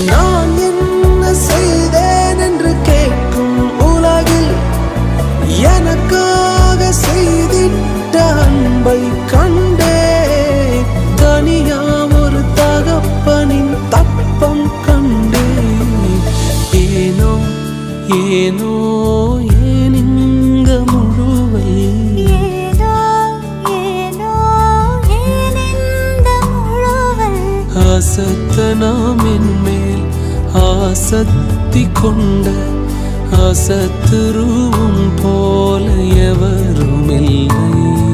நான் என்ன செய்தேன் என்று கேட்கும் உலகில் எனக்காக செய்திட்ட அன்பை கண்டே. தனியா ஒரு தகப்பனின் தப்பம் கண்டே. ஏனோ ஏனோ ஏன் இங்க முழுவை அசத்தனாம் என்மேல் ஆசத்தி கொண்ட அசத்துருவும் போல எவரும் இல்லை.